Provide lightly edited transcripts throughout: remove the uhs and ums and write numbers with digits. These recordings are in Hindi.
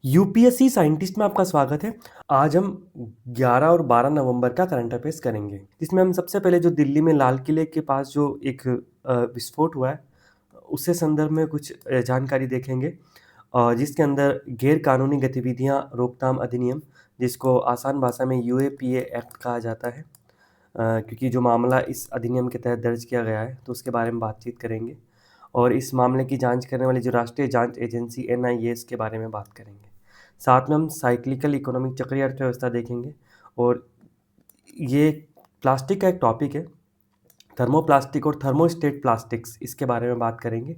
यूपीएससी साइंटिस्ट में आपका स्वागत है। आज हम 11 और 12 नवंबर का करंट अफेयर्स करेंगे, जिसमें हम सबसे पहले जो दिल्ली में लाल किले के पास जो एक विस्फोट हुआ है, उससे संदर्भ में कुछ जानकारी देखेंगे। जिसके अंदर गैर कानूनी गतिविधियां रोकथाम अधिनियम, जिसको आसान भाषा में यूएपीए एक्ट कहा जाता है, क्योंकि जो मामला इस अधिनियम के तहत दर्ज किया गया है, तो उसके बारे में बातचीत करेंगे। और इस मामले की जांच करने वाली जो राष्ट्रीय जांच एजेंसी एनआईए के बारे में बात करेंगे। साथ में हम साइक्लिकल इकोनॉमिक चक्रीय अर्थव्यवस्था देखेंगे। और ये प्लास्टिक का एक टॉपिक है, थर्मोप्लास्टिक और थर्मोस्टेट प्लास्टिक्स, इसके बारे में बात करेंगे।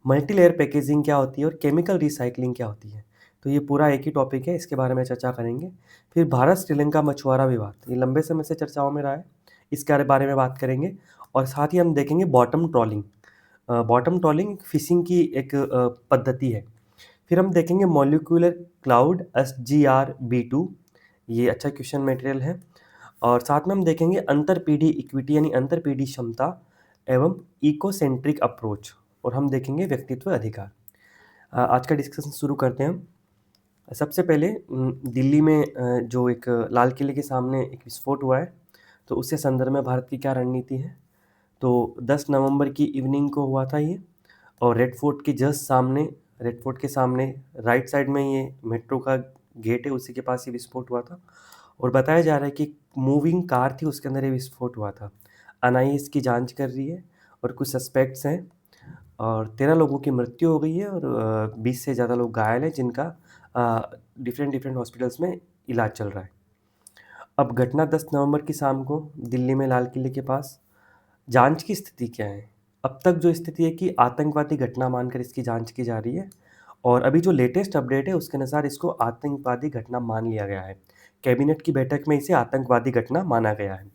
मल्टी लेयर पैकेजिंग क्या होती है और केमिकल रिसाइकलिंग क्या होती है, तो ये पूरा एक ही टॉपिक है, इसके बारे में चर्चा करेंगे। फिर भारत श्रीलंका मछुआरा विवाद, ये लंबे समय से चर्चाओं में रहा है, इसके बारे में बात करेंगे। और साथ ही हम देखेंगे bottom trawling. Bottom trawling fishing की एक पद्धति है। फिर हम देखेंगे मॉलिक्यूलर क्लाउड SGR-B2, ये अच्छा क्वेश्चन मटेरियल है। और साथ में हम देखेंगे अंतरपीढ़ी इक्विटी यानी अंतरपीढ़ी क्षमता एवं इकोसेंट्रिक अप्रोच, और हम देखेंगे व्यक्तित्व अधिकार। आज का डिस्कशन शुरू करते हैं हम। सबसे पहले दिल्ली में जो एक लाल किले के सामने एक विस्फोट हुआ है, तो उसके संदर्भ में भारत की क्या रणनीति है। तो 10 नवंबर की इवनिंग को हुआ था ये, और रेड फोर्ट के सामने राइट साइड में ये मेट्रो का गेट है, उसी के पास ये विस्फोट हुआ था। और बताया जा रहा है कि मूविंग कार थी, उसके अंदर ये विस्फोट हुआ था। एनआईए इसकी जांच कर रही है और कुछ सस्पेक्ट्स हैं, और 13 लोगों की मृत्यु हो गई है और 20 से ज़्यादा लोग घायल हैं, जिनका डिफरेंट डिफरेंट हॉस्पिटल्स में इलाज चल रहा है। अब घटना 10 नवंबर की शाम को दिल्ली में लाल किले के पास। जांच की स्थिति क्या है? अब तक जो स्थिति है कि आतंकवादी घटना मानकर इसकी जांच की जा रही है, और अभी जो लेटेस्ट अपडेट है उसके अनुसार इसको आतंकवादी घटना मान लिया गया है। कैबिनेट की बैठक में इसे आतंकवादी घटना माना गया है।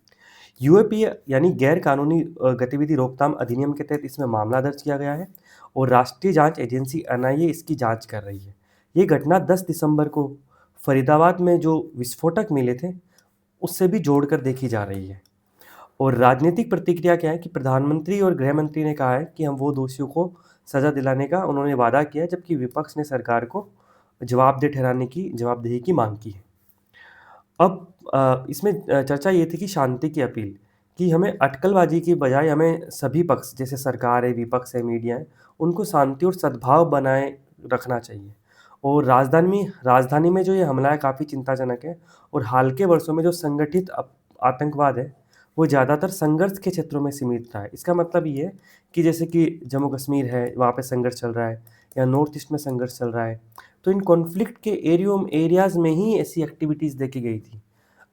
यूएपीए यानी गैर कानूनी गतिविधि रोकथाम अधिनियम के तहत इसमें मामला दर्ज किया गया है, और राष्ट्रीय जांच एजेंसी एनआईए इसकी जांच कर रही है। ये घटना 10 दिसंबर को फरीदाबाद में जो विस्फोटक मिले थे, उससे भी जोड़कर देखी जा रही है। और राजनीतिक प्रतिक्रिया क्या है कि प्रधानमंत्री और गृह मंत्री ने कहा है कि हम वो दोषियों को सजा दिलाने का उन्होंने वादा किया है, जबकि विपक्ष ने सरकार को जवाबदेही की मांग की है। अब इसमें चर्चा ये थी कि शांति की अपील, कि हमें अटकलबाजी की बजाय हमें सभी पक्ष, जैसे सरकार है, विपक्ष है, मीडिया है, उनको शांति और सद्भाव बनाए रखना चाहिए। और राजधानी में जो ये हमला है काफ़ी चिंताजनक है, और हाल के वर्षों में जो संगठित आतंकवाद है, वो ज़्यादातर संघर्ष के क्षेत्रों में सीमित रहा है। इसका मतलब ये है कि जैसे कि जम्मू कश्मीर है, वहाँ पे संघर्ष चल रहा है, या नॉर्थ ईस्ट में संघर्ष चल रहा है, तो इन कॉन्फ्लिक्ट के एरियाज़ में ही ऐसी एक्टिविटीज़ देखी गई थी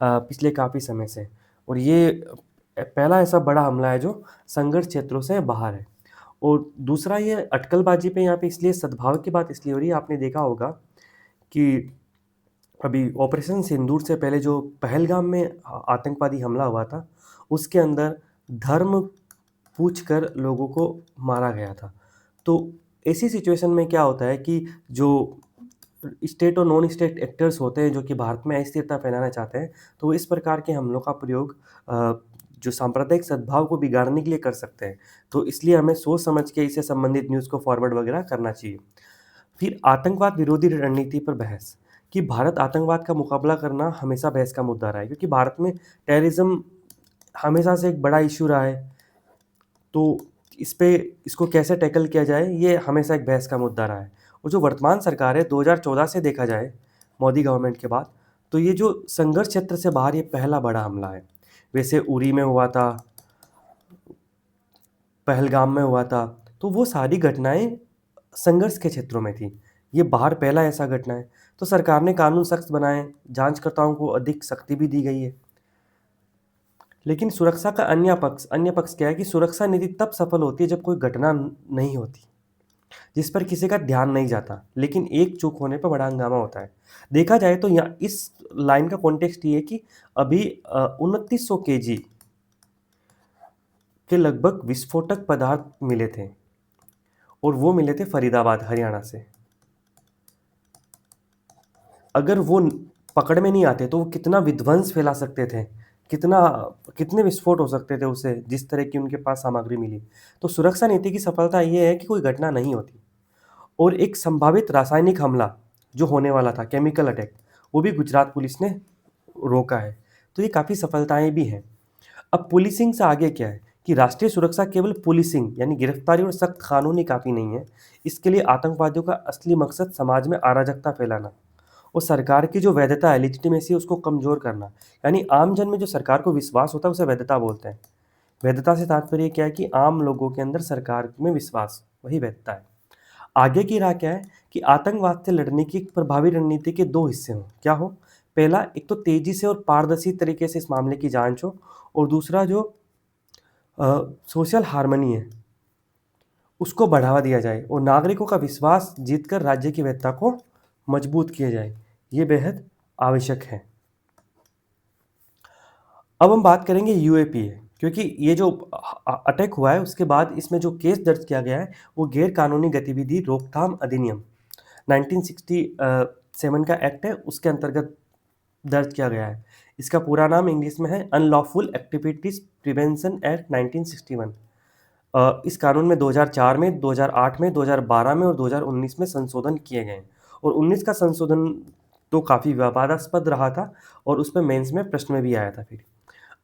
पिछले काफ़ी समय से। और ये पहला ऐसा बड़ा हमला है जो संघर्ष क्षेत्रों से बाहर है। और दूसरा, ये अटकलबाजी पे यहाँ पे इसलिए सद्भाव की बात इसलिए हो रही है, आपने देखा होगा कि अभी ऑपरेशन सिंदूर से पहले जो पहलगाम में आतंकवादी हमला हुआ था, उसके अंदर धर्म पूछकर लोगों को मारा गया था। तो ऐसी सिचुएशन में क्या होता है कि जो स्टेट और नॉन स्टेट एक्टर्स होते हैं जो कि भारत में अस्थिरता फैलाना चाहते हैं, तो वो इस प्रकार के हमलों का प्रयोग जो सांप्रदायिक सद्भाव को बिगाड़ने के लिए कर सकते हैं। तो इसलिए हमें सोच समझ के इससे संबंधित न्यूज़ को फॉरवर्ड वगैरह करना चाहिए। फिर आतंकवाद विरोधी रणनीति पर बहस, कि भारत आतंकवाद का मुकाबला करना हमेशा बहस का मुद्दा रहा है, क्योंकि भारत में टेररिज्म हमेशा से एक बड़ा इश्यू रहा है। तो इसको कैसे टैकल किया जाए, ये हमेशा एक बहस का मुद्दा रहा है। और जो वर्तमान सरकार है, 2014 से देखा जाए, मोदी गवर्नमेंट के बाद, तो ये जो संघर्ष क्षेत्र से बाहर ये पहला बड़ा हमला है। वैसे उरी में हुआ था, पहलगाम में हुआ था, तो वो सारी घटनाएं संघर्ष के क्षेत्रों में थी। ये बाहर पहला ऐसा घटना है। तो सरकार ने कानून सख्त बनाए, जांचकर्ताओं को अधिक सख्ती भी दी गई है। लेकिन सुरक्षा का अन्य पक्ष क्या है कि सुरक्षा नीति तब सफल होती है जब कोई घटना नहीं होती, जिस पर किसी का ध्यान नहीं जाता, लेकिन एक चूक होने पर बड़ा हंगामा होता है। देखा जाए तो यहाँ इस लाइन का कॉन्टेक्स्ट ये है कि अभी 2900 केजी के लगभग विस्फोटक पदार्थ मिले थे, और वो मिले थे फरीदाबाद, हरियाणा से। अगर वो पकड़ में नहीं आते तो वो कितना विध्वंस फैला सकते थे, कितने विस्फोट हो सकते थे उससे, जिस तरह की उनके पास सामग्री मिली। तो सुरक्षा नीति की सफलता ये है कि कोई घटना नहीं होती। और एक संभावित रासायनिक हमला, जो होने वाला था केमिकल अटैक, वो भी गुजरात पुलिस ने रोका है। तो ये काफ़ी सफलताएँ भी हैं। अब पुलिसिंग से आगे क्या है कि राष्ट्रीय सुरक्षा केवल पुलिसिंग यानी गिरफ्तारी और सख्त कानून काफ़ी नहीं है। इसके लिए आतंकवादियों का असली मकसद समाज में अराजकता फैलाना और सरकार की जो वैधता है, लेजिटिमेसी है, उसको कमज़ोर करना। यानी आम जन में जो सरकार को विश्वास होता है, उसे वैधता बोलते हैं। वैधता से तात्पर्य क्या है कि आम लोगों के अंदर सरकार में विश्वास, वही वैधता है। आगे की राह क्या है कि आतंकवाद से लड़ने की एक प्रभावी रणनीति के 2 हिस्से हों। क्या हो? पहला, एक तो तेज़ी से और पारदर्शी तरीके से इस मामले की जाँच हो और दूसरा जो सोशल हार्मनी है, उसको बढ़ावा दिया जाए और नागरिकों का विश्वास जीतकर राज्य की वैधता को मजबूत किया जाए। ये बेहद आवश्यक है। अब हम बात करेंगे यूएपीए, क्योंकि ये जो अटैक हुआ है उसके बाद इसमें जो केस दर्ज किया गया है वो गैर कानूनी गतिविधि रोकथाम अधिनियम 1967 का एक्ट है, उसके अंतर्गत दर्ज किया गया है। इसका पूरा नाम इंग्लिश में है अनलॉफुल एक्टिविटीज प्रिवेंशन एक्ट 1961। इस कानून में 2004 में, 2008 में, 2012 में और 2019 में संशोधन किए गए हैं और 19 का संशोधन तो काफ़ी विवादास्पद रहा था और उसमें मेंस में प्रश्न में भी आया था फिर।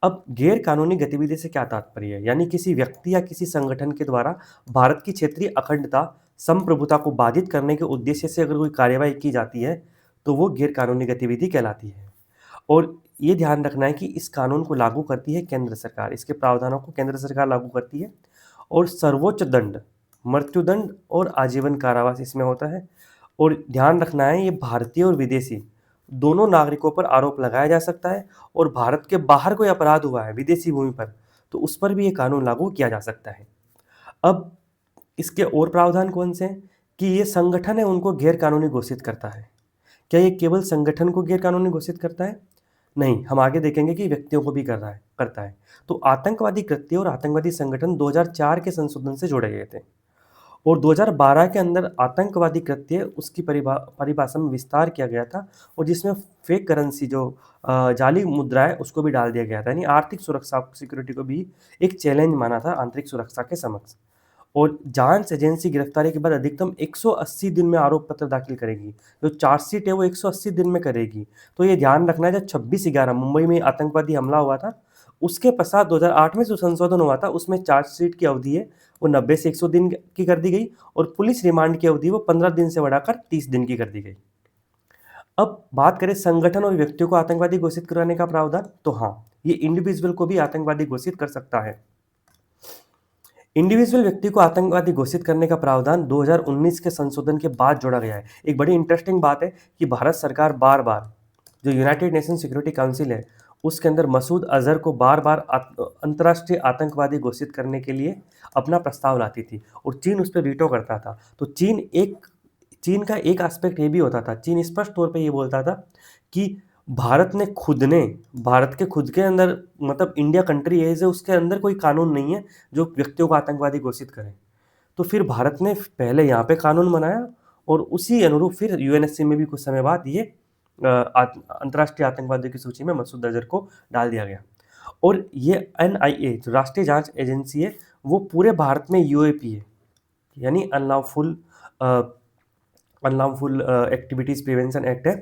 अब गैर कानूनी गतिविधि से क्या तात्पर्य है? यानी किसी व्यक्ति या किसी संगठन के द्वारा भारत की क्षेत्रीय अखंडता, संप्रभुता को बाधित करने के उद्देश्य से अगर कोई कार्यवाही की जाती है, तो वो गैर कानूनी गतिविधि कहलाती है। और ये ध्यान रखना है कि इस कानून को लागू करती है केंद्र सरकार, इसके प्रावधानों को केंद्र सरकार लागू करती है और सर्वोच्च दंड, मृत्युदंड और आजीवन कारावास इसमें होता है। और ध्यान रखना है ये भारतीय और विदेशी दोनों नागरिकों पर आरोप लगाया जा सकता है और भारत के बाहर कोई अपराध हुआ है विदेशी भूमि पर, तो उस पर भी ये कानून लागू किया जा सकता है। अब इसके और प्रावधान कौन से हैं कि ये संगठन है उनको गैर कानूनी घोषित करता है। क्या ये केवल संगठन को गैर कानूनी घोषित करता है? नहीं, हम आगे देखेंगे कि व्यक्तियों को भी करता है। तो आतंकवादी कृत्य और आतंकवादी संगठन 2004 के संशोधन से जोड़े गए थे और 2012 के अंदर आतंकवादी कृत्य उसकी परिभाषा में विस्तार किया गया था और जिसमें फेक करेंसी जो जाली मुद्रा है उसको भी डाल दिया गया था। यानी आर्थिक सुरक्षा सिक्योरिटी को भी एक चैलेंज माना था आंतरिक सुरक्षा के समक्ष। और जांच एजेंसी गिरफ्तारी के बाद अधिकतम 180 दिन में आरोप पत्र दाखिल करेगी। जो चार्जशीट है वो 180 दिन में करेगी। तो ये ध्यान रखना है, जब 26/11 मुंबई में आतंकवादी हमला हुआ था, उसके पश्चात 2008 में जो संशोधन हुआ था उसमें चार्जशीट की अवधि है वो 90 से 100 दिन की कर दी गई और पुलिस रिमांड की अवधि वो 15 दिन से बढ़ाकर 30 दिन की कर दी गई। अब बात करें संगठन और व्यक्तियों को आतंकवादी घोषित कराने का प्रावधान, तो हाँ, ये इंडिविजुअल को भी आतंकवादी घोषित कर सकता है। इंडिविजुअल व्यक्ति को आतंकवादी घोषित करने का प्रावधान 2019 के संशोधन के बाद जोड़ा गया है। एक बड़ी इंटरेस्टिंग बात है कि भारत सरकार बार-बार जो यूनाइटेड नेशन सिक्योरिटी काउंसिल है, उसके अंदर मसूद अज़हर को बार-बार अंतर्राष्ट्रीय आतंकवादी घोषित करने के लिए अपना प्रस्ताव लाती थी और चीन उस पे वीटो करता था। तो चीन का एक एस्पेक्ट ये भी होता था, चीन स्पष्ट तौर पे ये बोलता था कि भारत के खुद के अंदर, मतलब इंडिया कंट्री है उसके अंदर कोई कानून नहीं है जो व्यक्तियों को आतंकवादी घोषित करे। तो फिर भारत ने पहले यहाँ पे कानून बनाया और उसी अनुरूप फिर यूएनएससी में भी कुछ समय बाद ये अंतर्राष्ट्रीय आतंकवादियों की सूची में मसूद अजहर को डाल दिया गया। और ये एनआईए जो राष्ट्रीय जांच एजेंसी है वो पूरे भारत में यूएपी है, यानी अनलॉफुल एक्टिविटीज़ प्रिवेंशन एक्ट है,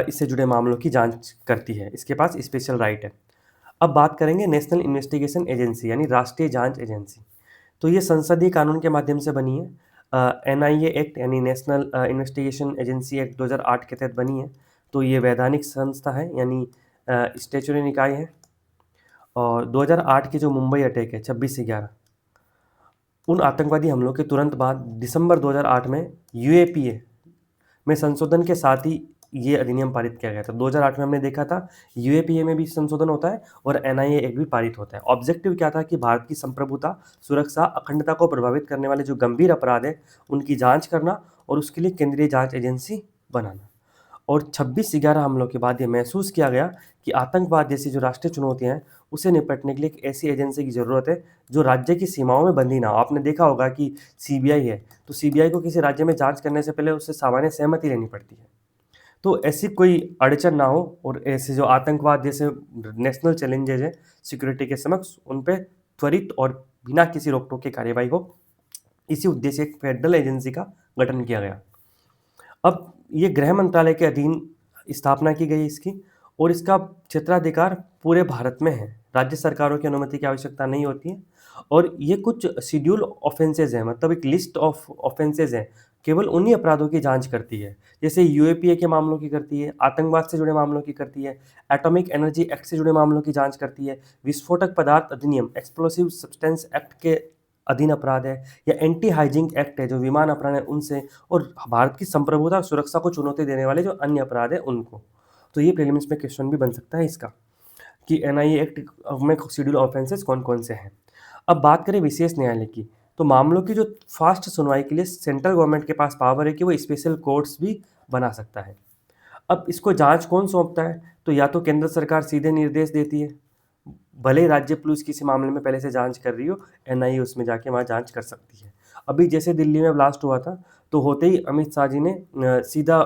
इससे जुड़े मामलों की जांच करती है, इसके पास स्पेशल राइट है। अब बात करेंगे नेशनल इन्वेस्टिगेशन एजेंसी यानी राष्ट्रीय जांच एजेंसी। तो ये संसदीय कानून के माध्यम से बनी है। एनआईए एक्ट यानी नेशनल इन्वेस्टिगेशन एजेंसी एक्ट 2008 के तहत बनी है। तो ये वैधानिक संस्था है यानी स्टैच्यूटरी निकाय है। और 2008 के जो मुंबई अटैक है 26/11, उन आतंकवादी हमलों के तुरंत बाद दिसंबर 2008 में यूएपीए में संशोधन के साथ ही ये अधिनियम पारित किया गया था। 2008 में हमने देखा था यूएपीए में भी संशोधन होता है और एनआईए एक्ट भी पारित होता है। ऑब्जेक्टिव क्या था कि भारत की संप्रभुता, सुरक्षा, अखंडता को प्रभावित करने वाले जो गंभीर अपराध है उनकी जांच करना और उसके लिए केंद्रीय जांच एजेंसी बनाना। और 26/11 हमलों के बाद ये महसूस किया गया कि आतंकवाद जैसी जो राष्ट्रीय चुनौतियाँ हैं उसे निपटने के लिए एक ऐसी एजेंसी की ज़रूरत है जो राज्य की सीमाओं में बंधी ना हो। आपने देखा होगा कि सीबीआई है, तो सीबीआई को किसी राज्य में जांच करने से पहले उससे सामान्य सहमति लेनी पड़ती है। तो ऐसी कोई अड़चन ना हो और ऐसे जो आतंकवाद जैसे नेशनल चैलेंजेज हैं सिक्योरिटी के समक्ष, उन पे त्वरित और बिना किसी रोक-टोक के कार्यवाही हो, इसी उद्देश्य से एक फेडरल एजेंसी का गठन किया गया। अब ये गृह मंत्रालय के अधीन स्थापना की गई इसकी, और इसका क्षेत्राधिकार पूरे भारत में है। राज्य सरकारों की अनुमति की आवश्यकता नहीं होती है, और ये कुछ शेड्यूल ऑफेंसेस हैं, मतलब एक लिस्ट ऑफ ऑफेंसेस हैं, केवल उन्हीं अपराधों की जांच करती है। जैसे यूएपीए के मामलों की करती है, आतंकवाद से जुड़े मामलों की करती है, एटॉमिक एनर्जी एक्ट से जुड़े मामलों की जांच करती है, विस्फोटक पदार्थ अधिनियम एक्सप्लोसिव सब्सटेंस एक्ट के अधीन अपराध है, या एंटी हाइजिंग एक्ट है जो विमान अपहरण है उनसे, और भारत की संप्रभुता और सुरक्षा को चुनौती देने वाले जो अन्य अपराध है उनको। तो ये प्रीलिम्स में क्वेश्चन भी बन सकता है इसका, कि एनआईए एक्ट में शेड्यूल ऑफेंसेस कौन कौन से हैं। अब बात करें विशेष न्यायालय की, तो मामलों की जो फास्ट सुनवाई के लिए सेंट्रल गवर्नमेंट के पास पावर है कि वो स्पेशल कोर्ट्स भी बना सकता है। अब इसको जांच कौन सौंपता है, तो या तो केंद्र सरकार सीधे निर्देश देती है, भले ही राज्य पुलिस किसी मामले में पहले से जांच कर रही हो, एनआईए उसमें जाके वहाँ जांच कर सकती है। अभी जैसे दिल्ली में ब्लास्ट हुआ था, तो होते ही अमित शाह जी ने सीधा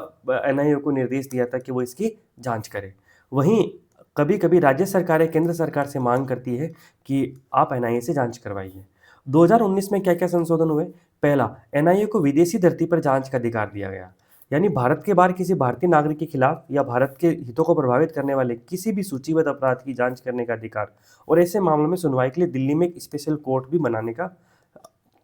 एनआईए को निर्देश दिया था कि वो इसकी जांच करे। वहीं कभी कभी राज्य सरकारें केंद्र सरकार से मांग करती है कि आप एनआईए से जांच करवाइए। 2019 में क्या क्या संशोधन हुए? पहला, एनआईए को विदेशी धरती पर जांच का अधिकार दिया गया, यानी भारत के बाहर किसी भारतीय नागरिक के खिलाफ या भारत के हितों को प्रभावित करने वाले किसी भी सूचीबद्ध अपराध की जांच करने का अधिकार, और ऐसे मामलों में सुनवाई के लिए दिल्ली में एक स्पेशल कोर्ट भी बनाने का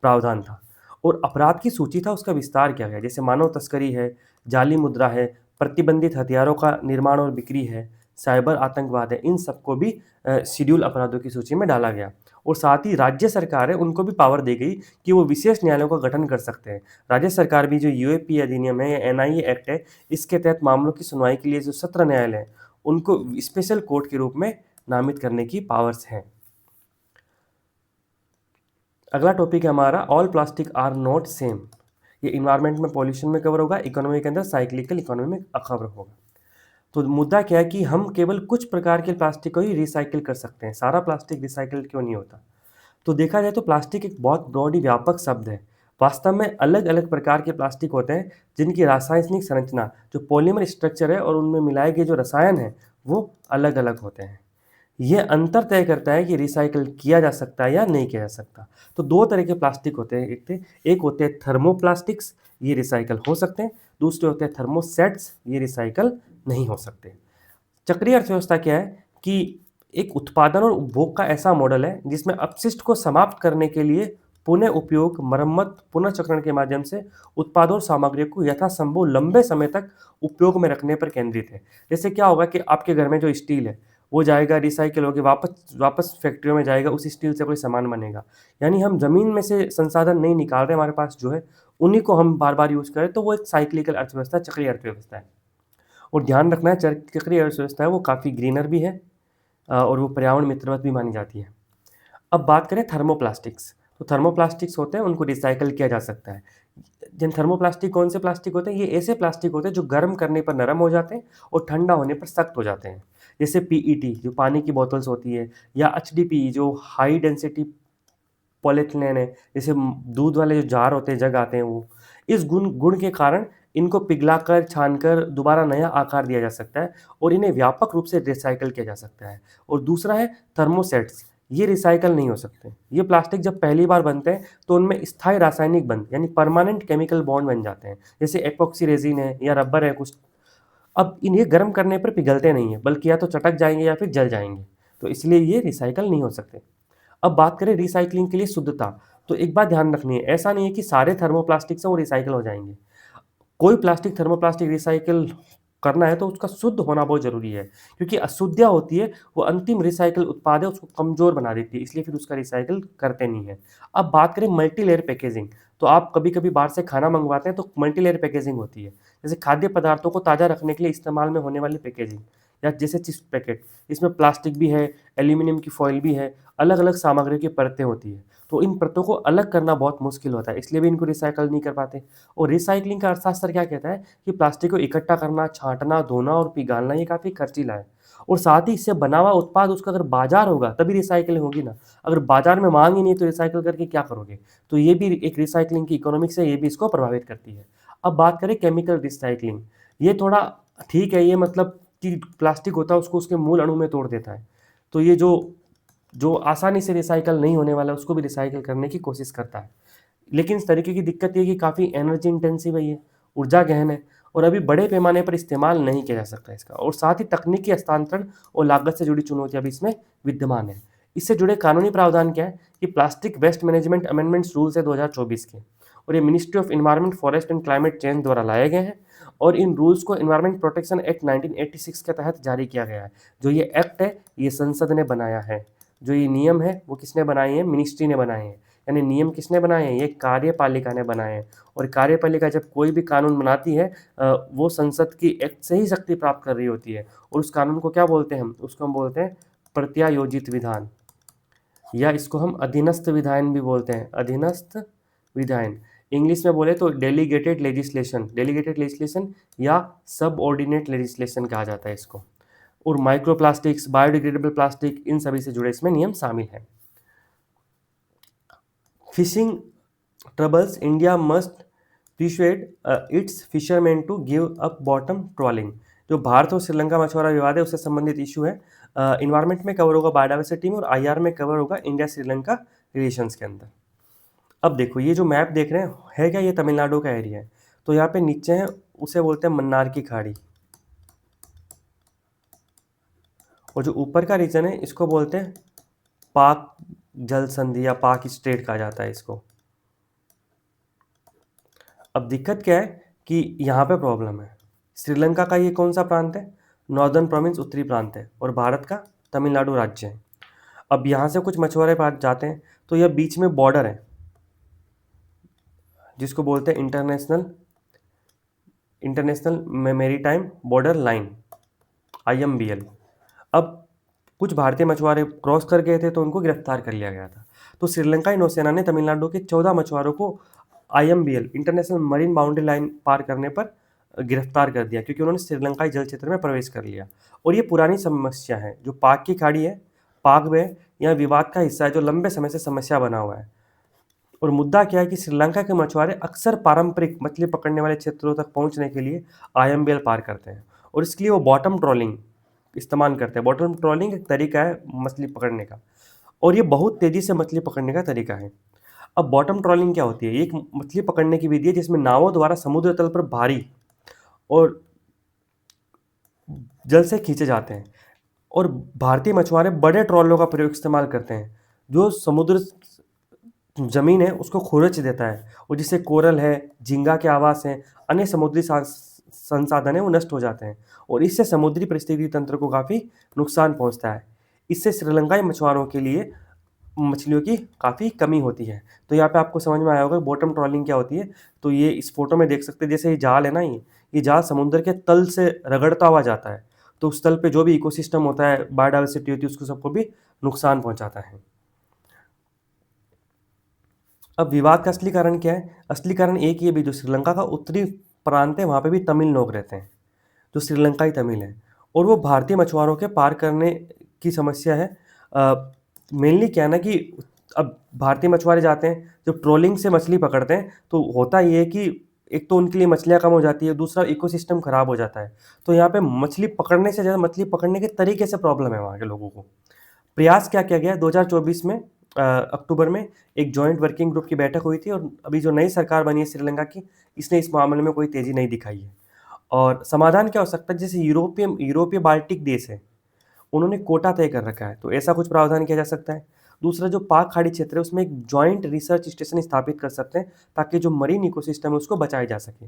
प्रावधान था। और अपराध की सूची था उसका विस्तार किया गया, जैसे मानव तस्करी है, जाली मुद्रा है, प्रतिबंधित हथियारों का निर्माण और बिक्री है, साइबर आतंकवाद है, इन सबको भी शेड्यूल अपराधों की सूची में डाला गया। और साथ ही राज्य सरकार है उनको भी पावर दी गई कि वो विशेष न्यायालयों का गठन कर सकते हैं। राज्य सरकार भी जो यूएपी अधिनियम है या एनआईए एक्ट है, इसके तहत मामलों की सुनवाई के लिए जो सत्र न्यायालय है उनको स्पेशल कोर्ट के रूप में नामित करने की पावर्स हैं। अगला टॉपिक है हमारा, all plastic are not same. ये इन्वायरमेंट में पॉल्यूशन में कवर होगा, इकोनॉमी के अंदर साइक्लिकल इकोनॉमी में कवर होगा। तो मुद्दा क्या है कि हम केवल कुछ प्रकार के प्लास्टिक को ही रिसाइकिल कर सकते हैं, सारा प्लास्टिक रिसाइकिल क्यों नहीं होता? तो देखा जाए तो प्लास्टिक एक बहुत ब्रॉड ही व्यापक शब्द है। वास्तव में अलग अलग प्रकार के प्लास्टिक होते हैं जिनकी रासायनिक संरचना, जो पॉलीमर स्ट्रक्चर है और उनमें मिलाए गए जो रसायन है वो अलग अलग होते हैं। ये अंतर तय करता है कि रिसाइकिल किया जा सकता है या नहीं किया जा सकता। तो दो तरह के प्लास्टिक होते हैं, एक होते हैं थर्मोप्लास्टिक्स, ये रिसाइकिल हो सकते हैं। दूसरे होते हैं थर्मोसेट्स, ये रिसाइकिल नहीं हो सकते। चक्रीय अर्थव्यवस्था क्या है कि एक उत्पादन और उपभोग का ऐसा मॉडल है जिसमें अपशिष्ट को समाप्त करने के लिए पुनः उपयोग, मरम्मत, पुनर्चक्रण के माध्यम से उत्पादों और सामग्रियों को यथासंभव लंबे समय तक उपयोग में रखने पर केंद्रित है। जैसे क्या होगा कि आपके घर में जो स्टील है वो जाएगा, रिसाइकिल होकर वापस वापस फैक्ट्रियों में जाएगा, उस स्टील से कोई सामान बनेगा। यानी हम जमीन में से संसाधन नहीं निकाल रहे, हमारे पास जो है उन्हीं को हम बार बार यूज़ करें, तो वो एक साइक्लिकल अर्थव्यवस्था, चक्रीय अर्थव्यवस्था है। और ध्यान रखना है, चक्रीय अर्थव्यवस्था है वो काफ़ी ग्रीनर भी है और वो पर्यावरण मित्रवत भी मानी जाती है। अब बात करें थर्मोप्लास्टिक्स, तो थर्मोप्लास्टिक्स होते हैं उनको रिसाइकिल किया जा सकता है। जिन थर्मोप्लास्टिक कौन से प्लास्टिक होते हैं? ये ऐसे प्लास्टिक होते हैं जो गर्म करने पर नरम हो जाते हैं और ठंडा होने पर सख्त हो जाते हैं। जैसे पीईटी जो पानी की बोतल्स होती है, या एचडीपी जो हाई डेंसिटी पॉलीएथिलीन है, जैसे दूध वाले जो जार होते हैं, जग आते हैं वो। इस गुण गुण के कारण इनको पिघलाकर, छानकर दोबारा नया आकार दिया जा सकता है और इन्हें व्यापक रूप से रिसाइकिल किया जा सकता है। और दूसरा है थर्मोसेट्स, ये रिसाइकिल नहीं हो सकते। ये प्लास्टिक जब पहली बार बनते हैं तो उनमें स्थायी रासायनिक बंध यानी परमानेंट केमिकल बॉन्ड बन जाते हैं, जैसे एपॉक्सी रेजिन है या रबर है कुछ। अब इन्हें गर्म करने पर पिघलते नहीं है, बल्कि या तो चटक जाएंगे या फिर जल जाएंगे, तो इसलिए ये रिसाइकिल नहीं हो सकते। अब बात करें रिसाइक्लिंग के लिए शुद्धता, तो एक बात ध्यान रखनी है, ऐसा नहीं है कि सारे थर्मोप्लास्टिक्स हैं वो रिसाइकिल हो जाएंगे। कोई प्लास्टिक, थर्मोप्लास्टिक रिसाइकिल करना है तो उसका शुद्ध होना बहुत ज़रूरी है, क्योंकि अशुद्धियाँ होती है वो अंतिम रिसाइकिल उत्पाद है उसको कमज़ोर बना देती है, इसलिए फिर उसका रिसाइकिल करते नहीं है। अब बात करें मल्टी लेयर पैकेजिंग, तो आप कभी कभी बाहर से खाना मंगवाते हैं तो मल्टी लेयर पैकेजिंग होती है, जैसे खाद्य पदार्थों को ताज़ा रखने के लिए इस्तेमाल में होने वाली पैकेजिंग, या जैसे चिप्स पैकेट, इसमें प्लास्टिक भी है, एल्यूमिनियम की फॉइल भी है, अलग अलग सामग्रियों की परतें होती है, तो इन परतों को अलग करना बहुत मुश्किल होता है, इसलिए भी इनको रिसाइकिल नहीं कर पाते। और रिसाइक्लिंग का अर्थशास्त्र क्या कहता है कि प्लास्टिक को इकट्ठा करना, छाँटना, धोना और पिघालना ये काफ़ी खर्चीला है, और साथ ही इससे बना हुआ उत्पाद, उसका अगर बाजार होगा तभी रिसाइकिलिंग होगी ना, अगर बाजार में मांग ही नहीं तो रिसाइकिल करके क्या करोगे? तो ये भी एक रिसाइक्लिंग की इकोनॉमिक्स है, ये भी इसको प्रभावित करती है। अब बात करें केमिकल रिसाइक्लिंग, ये थोड़ा ठीक है, ये मतलब कि प्लास्टिक होता है उसको उसके मूल अणु में तोड़ देता है, तो ये जो जो आसानी से रिसाइकिल नहीं होने वाला है उसको भी रिसाइकिल करने की कोशिश करता है। लेकिन इस तरीके की दिक्कत ये है कि काफ़ी एनर्जी इंटेंसिव है, ये ऊर्जा गहन है, और अभी बड़े पैमाने पर इस्तेमाल नहीं किया जा सकता इसका, और साथ ही तकनीकी हस्तांतरण और लागत से जुड़ी चुनौतियां भी इसमें विद्यमान है। इससे जुड़े कानूनी प्रावधान क्या है कि plastic waste management amendments rules है 2024 के, और ये ministry of environment, forest and climate change द्वारा लाए गए हैं, और इन रूल्स को इन्वायरमेंट प्रोटेक्शन एक्ट 1986 के तहत जारी किया गया है। जो ये एक्ट है ये संसद ने बनाया है, जो ये नियम है वो किसने बनाए हैं, मिनिस्ट्री ने बनाए हैं। यानी नियम किसने बनाए हैं, ये कार्यपालिका ने बनाए हैं, और कार्यपालिका जब कोई भी कानून बनाती है वो संसद की एक्ट से ही शक्ति प्राप्त कर रही होती है, और उस कानून को क्या बोलते हैं, उसको हम बोलते हैं प्रत्यायोजित विधान, या इसको हम अधीनस्थ विधान भी बोलते हैं, अधीनस्थ विधान। इंग्लिश में बोले तो डेलीगेटेड लेजिस्लेशन या सब ऑर्डिनेट लेजिस्लेशन कहा जाता है इसको। और माइक्रोप्लास्टिक्स, बायोडिग्रेडेबल प्लास्टिक, इन सभी से जुड़े इसमें नियम शामिल हैं। Fishing troubles, India must persuade its fishermen to give up bottom trawling. जो भारत और श्रीलंका मछुआरा विवाद है उससे संबंधित इशू है। इन्वायरमेंट में कवर होगा बायोडाइवर्सिटी में, और आईआर में कवर होगा इंडिया श्रीलंका रिलेशंस के अंदर। अब देखो ये जो मैप देख रहे हैं है क्या, ये तमिलनाडु का एरिया है। तो यहाँ पे नीचे है उसे बोलते हैं मन्नार की खाड़ी, और जो ऊपर का रीजन है इसको बोलते हैं पाक जल संधि या पाक स्ट्रेट कहा जाता है इसको। अब दिक्कत क्या है कि यहाँ पे प्रॉब्लम है, श्रीलंका का ये कौन सा प्रांत है, नॉर्दर्न प्रोविंस, उत्तरी प्रांत है, और भारत का तमिलनाडु राज्य है। अब यहाँ से कुछ मछुआरे पास जाते हैं तो यह बीच में बॉर्डर है जिसको बोलते हैं international maritime border line, IMBL। अब कुछ भारतीय मछुआरे क्रॉस कर गए थे तो उनको गिरफ्तार कर लिया गया था। तो श्रीलंकाई नौसेना ने तमिलनाडु के 14 मछुआरों को IMBL international marine boundary line पार करने पर गिरफ्तार कर दिया, क्योंकि उन्होंने श्रीलंकाई जल क्षेत्र में प्रवेश कर लिया। और ये पुरानी समस्या है, जो पाक की खाड़ी है, पाक वे यह विवाद का हिस्सा है जो लंबे समय से समस्या बना हुआ है। और मुद्दा क्या है कि श्रीलंका के मछुआरे अक्सर पारंपरिक मछली पकड़ने वाले क्षेत्रों तक पहुंचने के लिए IMBL पार करते हैं, और इसके लिए वो बॉटम ट्रॉलिंग इस्तेमाल करते हैं। बॉटम ट्रॉलिंग एक तरीका है मछली पकड़ने का, और ये बहुत तेज़ी से मछली पकड़ने का तरीका है। अब बॉटम ट्रॉलिंग क्या होती है, ये एक मछली पकड़ने की विधि है जिसमें नावों द्वारा समुद्र तल पर भारी और जल से खींचे जाते हैं, और भारतीय मछुआरे बड़े ट्रॉलों का प्रयोग इस्तेमाल करते हैं जो समुद्र जमीन है उसको खुरच देता है, और जिससे कोरल है, झींगा के आवास हैं, अन्य समुद्री संसाधन है वो नष्ट हो जाते हैं, और इससे समुद्री पारिस्थितिकी तंत्र को काफ़ी नुकसान पहुंचता है। इससे श्रीलंकाई मछुआरों के लिए मछलियों की काफ़ी कमी होती है। तो यहाँ पे आपको समझ में आया होगा बॉटम ट्रॉलिंग क्या होती है। तो ये इस फोटो में देख सकते हैं, जैसे ये जाल है ना, ये जाल समुद्र के तल से रगड़ता हुआ जाता है, तो उस तल पे जो भी इकोसिस्टम होता है, बायोडाइवर्सिटी होती है, उसको सबको भी नुकसान पहुंचाता है। अब विवाद का असली कारण क्या है, असली कारण एक ये भी, जो श्रीलंका का उत्तरी प्रांत है वहाँ पे भी तमिल लोग रहते हैं जो श्रीलंकाई तमिल है, और वो भारतीय मछुआरों के पार करने की समस्या है। मेनली क्या है ना कि अब भारतीय मछुआरे जाते हैं जब ट्रोलिंग से मछली पकड़ते हैं, तो होता ये है कि एक तो उनके लिए मछलियाँ कम हो जाती है, दूसरा इकोसिस्टम खराब हो जाता है। तो यहाँ पे मछली पकड़ने से ज़्यादा मछली पकड़ने के तरीके से प्रॉब्लम है वहाँ के लोगों को। प्रयास क्या किया गया 2024 में, अक्टूबर में एक जॉइंट वर्किंग ग्रुप की बैठक हुई थी, और अभी जो नई सरकार बनी है श्रीलंका की, इसने इस मामले में कोई तेज़ी नहीं दिखाई है। और समाधान क्या हो सकता है, जैसे यूरोपीय बाल्टिक देश है, उन्होंने कोटा तय कर रखा है, तो ऐसा कुछ प्रावधान किया जा सकता है। दूसरा जो पाक खाड़ी क्षेत्र है उसमें एक जॉइंट रिसर्च स्टेशन स्थापित कर सकते हैं, ताकि जो मरीन इकोसिस्टम है उसको बचाया जा सके।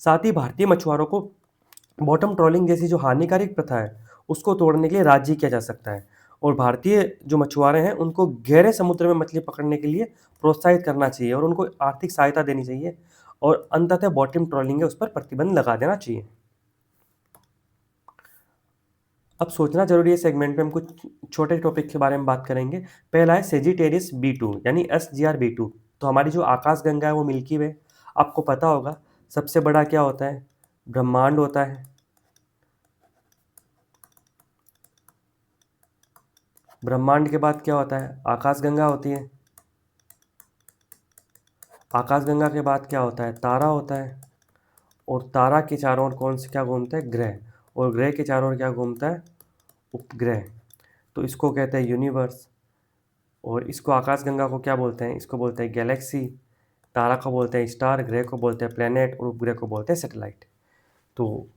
साथ ही भारतीय मछुआरों को बॉटम ट्रॉलिंग जैसी जो हानिकारक प्रथा है उसको तोड़ने के लिए राजी किया जा सकता है, और भारतीय जो मछुआरे हैं उनको गहरे समुद्र में मछली पकड़ने के लिए प्रोत्साहित करना चाहिए, और उनको आर्थिक सहायता देनी चाहिए, और अंततः बॉटम ट्रॉलिंग है उस पर प्रतिबंध लगा देना चाहिए। अब सोचना जरूरी है, सेगमेंट में हम कुछ छोटे टॉपिक के बारे में बात करेंगे। पहला है सेजिटेरियस B2 यानी SGR-B2। तो हमारी जो आकाशगंगा है वो मिल्की वे, आपको पता होगा सबसे बड़ा क्या होता है, ब्रह्मांड होता है। ब्रह्मांड के बाद क्या होता है, आकाशगंगा होती है। आकाशगंगा के बाद क्या होता है, तारा होता है, और तारा के चारों ओर कौन से क्या घूमता है, ग्रह, और ग्रह के चारों ओर क्या घूमता है, उपग्रह। तो इसको कहते हैं यूनिवर्स, और इसको आकाशगंगा को क्या बोलते हैं, इसको बोलते हैं गैलेक्सी। तारा को बोलते हैं स्टार, ग्रह को बोलते हैं प्लेनेट, और उपग्रह को बोलते हैं सैटेलाइट। तो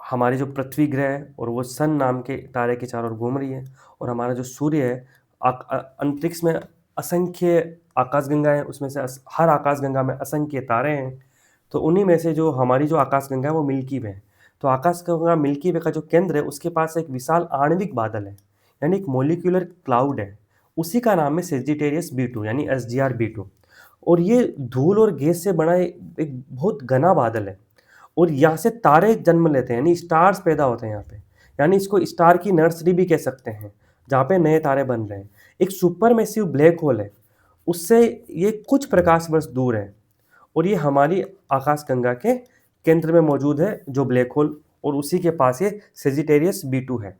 हमारी जो पृथ्वी ग्रह है और वो सन नाम के तारे के चारों ओर घूम रही है, और हमारा जो सूर्य है, अंतरिक्ष में असंख्य आकाशगंगा है, उसमें से हर आकाशगंगा में असंख्य तारे हैं। तो उन्हीं में से जो हमारी जो आकाशगंगा है वो मिल्की वे है। तो आकाशगंगा मिल्की वे का जो केंद्र है उसके पास एक विशाल आणविक बादल है, यानी एक मोलिकुलर क्लाउड है। उसी का नाम है सेजिटेरियस बी टू, यानी SGR-B2। और ये धूल और गैस से बना एक बहुत घना बादल है, और यहाँ से तारे जन्म लेते हैं, यानी स्टार्स पैदा होते हैं यहाँ पे। यानी इसको स्टार की नर्सरी भी कह सकते हैं, जहाँ पे नए तारे बन रहे हैं। एक सुपर मैसिव ब्लैक होल है, उससे ये कुछ प्रकाश वर्ष दूर है, और ये हमारी आकाशगंगा के केंद्र में मौजूद है जो ब्लैक होल, और उसी के पास ये सेजिटेरियस-B2 है।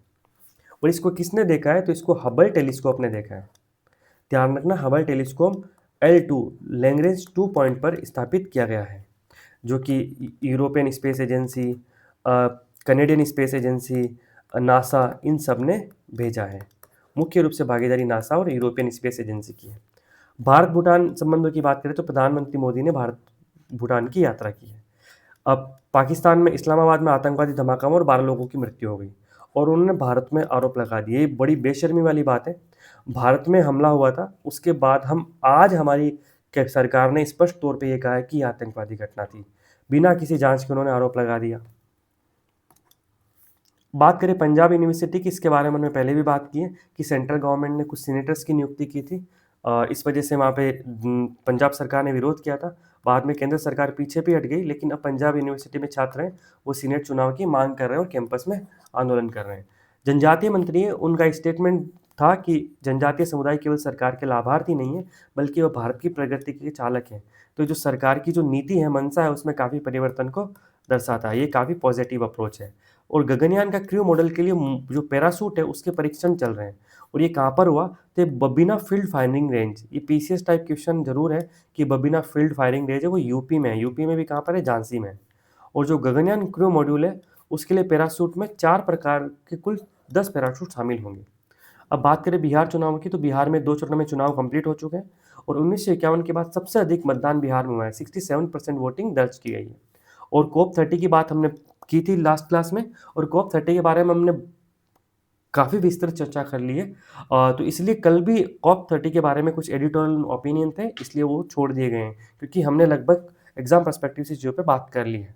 और इसको किसने देखा है? तो इसको हबल टेलीस्कोप ने देखा है। ध्यान रखना, Hubble telescope L2 Lagrange 2 point पर स्थापित किया गया है, जो कि European space agency, Canadian space agency, NASA, इन सब ने भेजा है। मुख्य रूप से भागीदारी नासा और यूरोपियन स्पेस एजेंसी की है। भारत भूटान संबंधों की बात करें तो प्रधानमंत्री मोदी ने भारत भूटान की यात्रा की है। अब पाकिस्तान में इस्लामाबाद में आतंकवादी धमाका हुआ और 12 लोगों की मृत्यु हो गई, और उन्होंने भारत में आरोप लगा दिए। ये बड़ी बेशर्मी वाली बात है। भारत में हमला हुआ था, उसके बाद आज हमारी सरकार ने स्पष्ट तौर पे ये कहा है कि ये आतंकवादी घटना थी। बिना किसी जांच के उन्होंने आरोप लगा दिया। बात करें पंजाब यूनिवर्सिटी की, इसके बारे में हमने पहले भी बात की है कि सेंट्रल गवर्नमेंट ने कुछ सीनेटर्स की नियुक्ति की थी। इस वजह से वहाँ पे पंजाब सरकार ने विरोध किया था। बाद में केंद्र सरकार पीछे भी हट गई, लेकिन अब पंजाब यूनिवर्सिटी में छात्र हैं, वो सीनेट चुनाव की मांग कर रहे हैं और कैंपस में आंदोलन कर रहे हैं। जनजातीय मंत्री हैं, उनका स्टेटमेंट था कि जनजातीय समुदाय केवल सरकार के लाभार्थी नहीं है, बल्कि वह भारत की प्रगति के चालक हैं। तो जो सरकार की जो नीति है, मंशा है, उसमें काफ़ी परिवर्तन को दर्शाता है। ये काफ़ी पॉजिटिव अप्रोच है। और गगनयान का क्रू मॉडल के लिए जो पैराशूट है उसके परीक्षण चल रहे हैं, और ये कहाँ पर हुआ? तो बबीना फील्ड फायरिंग रेंज, ये पीसीएस टाइप क्वेश्चन जरूर है कि बबीना फील्ड फायरिंग रेंज है वो यूपी में है। यूपी में भी कहाँ पर है? झांसी में। और जो गगनयान क्रू मॉड्यूल है उसके लिए पैराशूट में 4 प्रकार के कुल 10 पैराशूट शामिल होंगे। अब बात करें बिहार चुनाव की, तो बिहार में 2 चरणों में चुनाव कंप्लीट हो चुके हैं, और 1951 के बाद सबसे अधिक मतदान बिहार में हुआ है। 67% वोटिंग दर्ज की गई है। और COP30 की बात हमने की थी लास्ट क्लास में, और COP30 के बारे में हमने काफ़ी विस्तृत चर्चा कर ली है। तो इसलिए कल भी COP30 के बारे में कुछ एडिटोरियल ओपिनियन थे, इसलिए वो छोड़ दिए गए हैं, क्योंकि हमने लगभग एग्जाम पर्सपेक्टिव से चीज़ों पे बात कर ली है।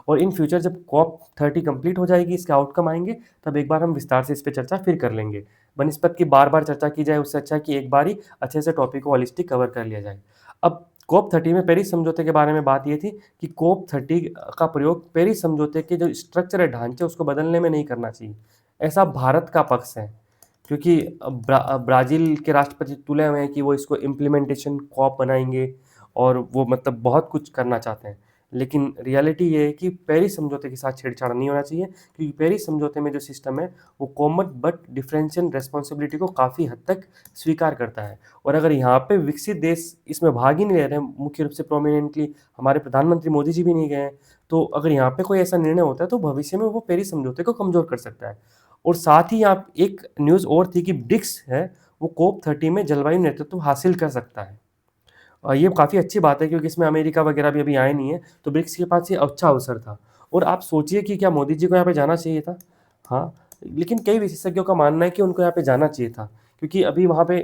और इन फ्यूचर जब COP30 कंप्लीट हो जाएगी, इसके आउटकम आएंगे, तब एक बार हम विस्तार से इस पर चर्चा फिर कर लेंगे। बनिस्पत की बार बार चर्चा की जाए, उससे अच्छा है कि एक बार ही अच्छे से टॉपिक को हॉलिस्टिक कवर कर लिया जाए। अब COP30 में पेरिस समझौते के बारे में बात ये थी कि COP30 का प्रयोग पेरिस समझौते के जो स्ट्रक्चर है, ढांचे, उसको बदलने में नहीं करना चाहिए। ऐसा भारत का पक्ष है, क्योंकि ब्राज़ील के राष्ट्रपति तुले हुए हैं कि वो इसको इम्प्लीमेंटेशन COP बनाएंगे, और वो मतलब बहुत कुछ करना चाहते हैं। लेकिन रियलिटी ये है कि पेरिस समझौते के साथ छेड़छाड़ नहीं होना चाहिए, क्योंकि पेरिस समझौते में जो सिस्टम है वो कॉमन बट डिफरेंशियल रिस्पॉन्सिबिलिटी को काफ़ी हद तक स्वीकार करता है। और अगर यहाँ पे विकसित देश इसमें भाग ही नहीं ले रहे हैं, मुख्य रूप से प्रोमिनेंटली हमारे प्रधानमंत्री मोदी जी भी नहीं गए हैं, तो अगर यहाँ पे कोई ऐसा निर्णय होता है तो भविष्य में वो पेरिस समझौते को कमज़ोर कर सकता है। और साथ ही आप एक न्यूज़ और थी कि ब्रिक्स है वो COP30 में जलवायु नेतृत्व हासिल कर सकता है। ये काफ़ी अच्छी बात है, क्योंकि इसमें अमेरिका वगैरह भी अभी आए नहीं है, तो ब्रिक्स के पास ये अच्छा अवसर था। और आप सोचिए कि क्या मोदी जी को यहाँ पे जाना चाहिए था? हाँ, लेकिन कई विशेषज्ञों का मानना है कि उनको यहाँ पे जाना चाहिए था, क्योंकि अभी वहाँ पे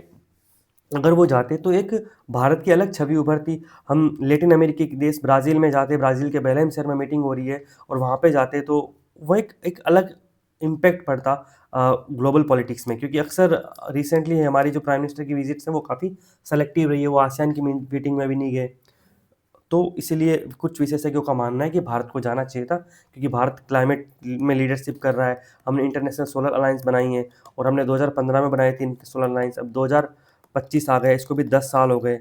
अगर वो जाते तो एक भारत की अलग छवि उभरती। हम लैटिन अमेरिकी के देश ब्राज़ील में जाते, ब्राज़ील के बेलेम शहर में मीटिंग हो रही है, और वहाँ पे जाते तो वो एक अलग इम्पैक्ट पड़ता ग्लोबल पॉलिटिक्स में, क्योंकि अक्सर रिसेंटली हमारी जो प्राइम मिनिस्टर की विजिट्स हैं वो काफ़ी सेलेक्टिव रही है, वो आसियान की मीटिंग में भी नहीं गए। तो इसीलिए कुछ विशेषज्ञों का मानना है कि भारत को जाना चाहिए था, क्योंकि भारत क्लाइमेट में लीडरशिप कर रहा है। हमने इंटरनेशनल सोलर अलायंस बनाई है, और हमने 2015 में बनाई थी सोलर अलायंस, अब 2025 आ गए, इसको भी 10 साल हो गए।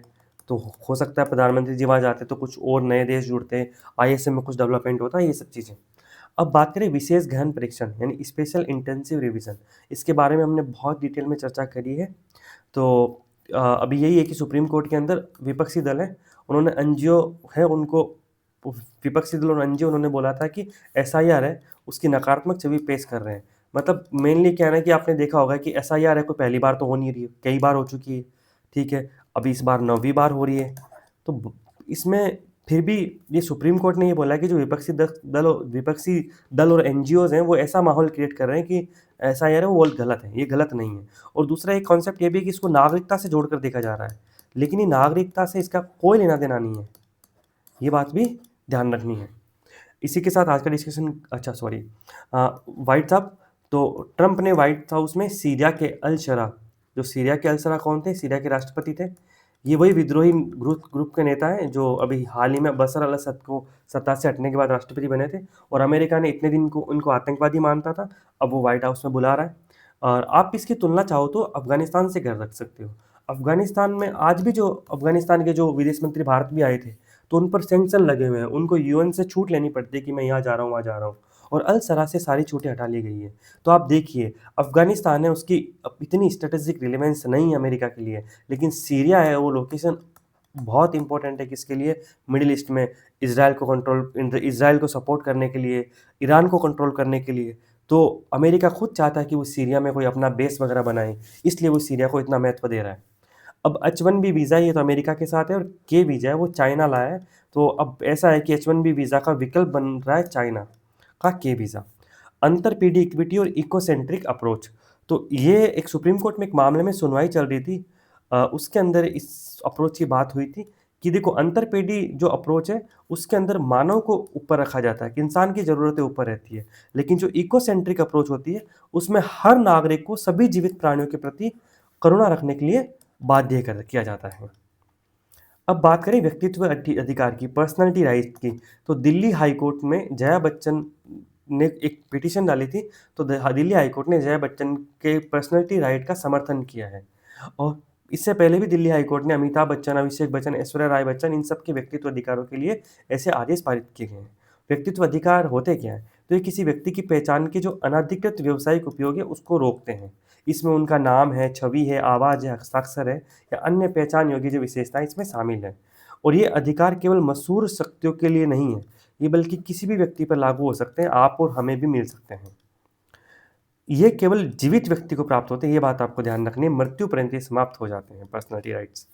तो हो सकता है प्रधानमंत्री जी वहाँ जाते तो कुछ और नए देश जुड़ते, ISM में कुछ डेवलपमेंट होता, ये सब चीज़ें। अब बात करें विशेष गहन परीक्षण, यानी स्पेशल इंटेंसिव रिवीजन, इसके बारे में हमने बहुत डिटेल में चर्चा करी है। तो अभी यही है कि सुप्रीम कोर्ट के अंदर विपक्षी दल है, उन्होंने एनजीओ है, उनको विपक्षी दल और एनजीओ उन्होंने बोला था कि एसआईआर है उसकी नकारात्मक छवि पेश कर रहे हैं। मतलब मेनली क्या है ना कि आपने देखा होगा कि एसआईआर है कोई पहली बार तो हो नहीं रही है, कई बार हो चुकी है, ठीक है, अभी इस बार 9वीं बार हो रही है। तो इसमें फिर भी ये सुप्रीम कोर्ट ने ये बोला कि जो विपक्षी दल और एनजीओज़ हैं, वो ऐसा माहौल क्रिएट कर रहे हैं कि एसआईआर है वो गलत है, ये गलत नहीं है। और दूसरा एक कॉन्सेप्ट ये भी है कि इसको नागरिकता से जोड़कर देखा जा रहा है, लेकिन ये नागरिकता से इसका कोई लेना-देना नहीं है। ये बात भी ध्यान रखनी है। इसी के साथ आज का डिस्कशन अच्छा सॉरी व्हाइट साहब तो ट्रंप ने व्हाइट हाउस में सीरिया के अल शरा जो सीरिया के अल शरा कौन थे? सीरिया के राष्ट्रपति थे। ये वही विद्रोही ग्रुप ग्रुप के नेता हैं जो अभी हाल ही में बशर अल असद को सत्ता से हटने के बाद राष्ट्रपति बने थे और अमेरिका ने इतने दिन को उनको आतंकवादी मानता था, अब वो व्हाइट हाउस में बुला रहा है। और आप इसकी तुलना चाहो तो अफ़गानिस्तान से कर रख सकते हो। अफ़गानिस्तान में आज भी जो अफ़गानिस्तान के जो विदेश मंत्री भारत भी आए थे, तो उन पर सैंक्शन लगे हुए हैं, उनको यूएन से छूट लेनी पड़ती है कि मैं यहाँ जा रहा हूँ, वहाँ जा रहा हूँ और अल सरा से सारी छूटें हटा ली गई हैं। तो आप देखिए, अफ़गानिस्तान है उसकी इतनी स्ट्रैटेजिक रिलेवेंस नहीं है अमेरिका के लिए, लेकिन सीरिया है वो लोकेशन बहुत इम्पोर्टेंट है किसके लिए? मिडल ईस्ट में इज़राइल को सपोर्ट करने के लिए, ईरान को कंट्रोल करने के लिए। तो अमेरिका खुद चाहता है कि वो सीरिया में कोई अपना बेस वगैरह बनाए, इसलिए वो सीरिया को इतना महत्व दे रहा है। अब H1B वीज़ा ये तो अमेरिका के साथ है और के वीज़ा है वो चाइना लाया है। तो अब ऐसा है कि H1B वीज़ा का विकल्प बन रहा है चाइना का के वीज़ा। अंतरपीढ़ी इक्विटी और इकोसेंट्रिक अप्रोच। तो ये एक सुप्रीम कोर्ट में एक मामले में सुनवाई चल रही थी। उसके अंदर इस अप्रोच की बात हुई थी कि देखो अंतरपीढ़ी जो अप्रोच है उसके अंदर मानव को ऊपर रखा जाता है कि इंसान की ज़रूरतें ऊपर रहती है। लेकिन जो इकोसेंट्रिक अप्रोच होती है उसमें हर नागरिक को सभी जीवित प्राणियों के प्रति करुणा रखने के लिए बाध्य कर किया जाता है। अब बात करें व्यक्तित्व अधिकार की, पर्सनैलिटी राइट की, तो दिल्ली हाई कोर्ट में जया बच्चन ने एक पिटीशन डाली थी, तो दिल्ली हाई कोर्ट ने जया बच्चन के पर्सनैलिटी राइट का समर्थन किया है। और इससे पहले भी दिल्ली हाई कोर्ट ने अमिताभ बच्चन, अभिषेक बच्चन, ऐश्वर्या राय बच्चन इन सब के व्यक्तित्व अधिकारों के लिए ऐसे आदेश पारित किए गए हैं। व्यक्तित्व अधिकार होते क्या हैं? तो ये किसी व्यक्ति की पहचान के जो अनधिकृत व्यावसायिक उपयोग है उसको रोकते हैं। इसमें उनका नाम है, छवि है, आवाज़ है, हस्ताक्षर है या अन्य पहचान योग्य जो विशेषताएँ इसमें शामिल हैं। और ये अधिकार केवल मशहूर शक्तियों के लिए नहीं है, ये बल्कि किसी भी व्यक्ति पर लागू हो सकते हैं, आप और हमें भी मिल सकते हैं। ये केवल जीवित व्यक्ति को प्राप्त होते हैं, ये बात आपको ध्यान रखनी है, मृत्यु पर्यंत ये समाप्त हो जाते हैं पर्सनैलिटी राइट्स।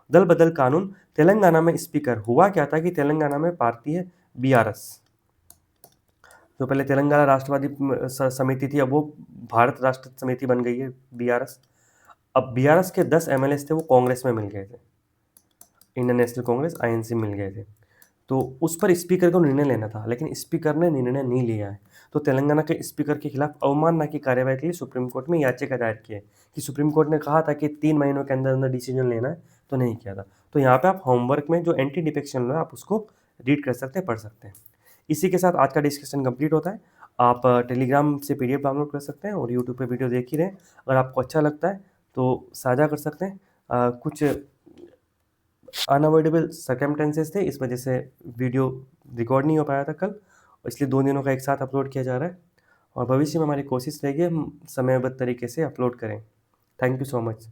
दल-बदल कानून, तेलंगाना में स्पीकर हुआ क्या था कि तेलंगाना में पार्टी है बीआरएस। जो पहले तेलंगाना राष्ट्रवादी समिति थी, अब वो भारत राष्ट्र समिति बन गई है बीआरएस। अब बीआरएस के 10 एमएलएस थे वो कांग्रेस में मिल गए थे, इंडियन नेशनल कांग्रेस आईएनसी मिल गए थे। तो उस पर स्पीकर को निर्णय लेना था, लेकिन स्पीकर ने निर्णय नहीं लिया है। तो तेलंगाना के स्पीकर के खिलाफ अवमानना की कार्यवाही के लिए सुप्रीम कोर्ट में याचिका दायर की है कि सुप्रीम कोर्ट ने कहा था कि 3 महीनों के अंदर अंदर डिसीजन लेना है, तो नहीं किया था। तो यहाँ पे आप होमवर्क में जो एंटी डिफेक्शन लॉ है आप उसको रीड कर सकते हैं, पढ़ सकते हैं। इसी के साथ आज का डिस्कशन कंप्लीट होता है। आप टेलीग्राम से पीडीएफ डाउनलोड कर सकते हैं और यूट्यूब पे वीडियो देख ही रहे हैं। अगर आपको अच्छा लगता है तो साझा कर सकते हैं। कुछ अनअवॉइडेबल सर्कमस्टेंसेस थे, इस वजह से वीडियो रिकॉर्ड नहीं हो पाया था कल, इसलिए 2 दिनों का एक साथ अपलोड किया जा रहा है और भविष्य में हमारी कोशिश रहेगी हम समयबद्ध तरीके से अपलोड करें। Thank you so much.